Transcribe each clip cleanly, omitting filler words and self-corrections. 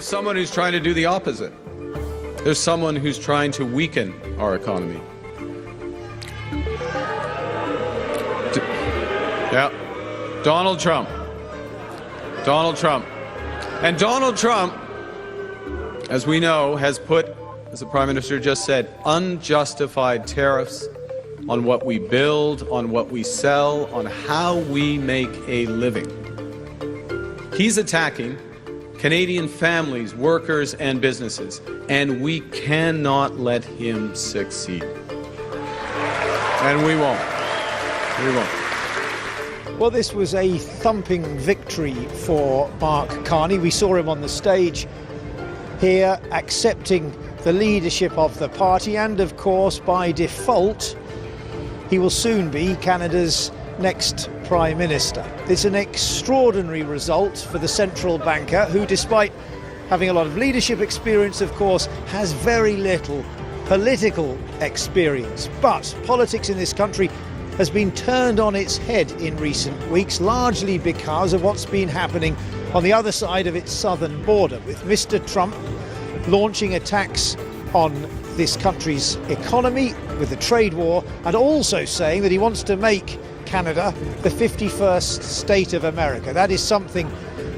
someone who's trying to do the opposite. There's someone who's trying to weaken our economy. Yeah, Donald Trump. Donald Trump. And Donald Trump, as we know, has put, as the Prime Minister just said, unjustified tariffs on what we build, on what we sell, on how we make a living. He's attacking Canadian families, workers, and businesses, and we cannot let him succeed. And we won't. We won't. Well, this was a thumping victory for Mark Carney. We saw him on the stage here accepting the leadership of the party, and of course, by default, he will soon be Canada's next Prime Minister. It's an extraordinary result for the central banker, who, despite having a lot of leadership experience, of course, has very little political experience. But politics in this country has been turned on its head in recent weeks, largely because of what's been happening on the other side of its southern border, with Mr. Trump launching attacks on this country's economy with the trade war, and also saying that he wants to make Canada the 51st state of America. That is something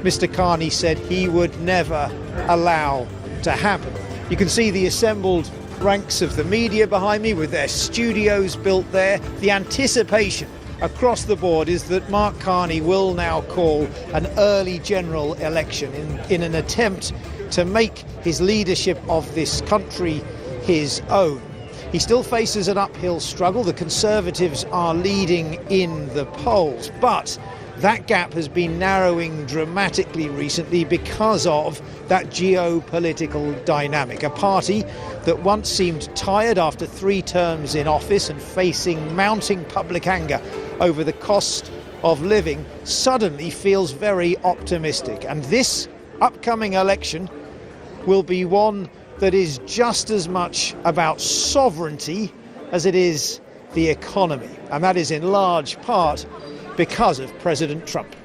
Mr. Carney said he would never allow to happen. You can see the assembled ranks of the media behind me with their studios built there. The anticipation across the board is that Mark Carney will now call an early general election in an attempt to make his leadership of this country his own. He still faces an uphill struggle. The Conservatives are leading in the polls, but that gap has been narrowing dramatically recently because of that geopolitical dynamic. A party that once seemed tired after 3 terms in office and facing mounting public anger over the cost of living suddenly feels very optimistic. And this upcoming election will be one that is just as much about sovereignty as it is the economy. And that is in large part because of President Trump.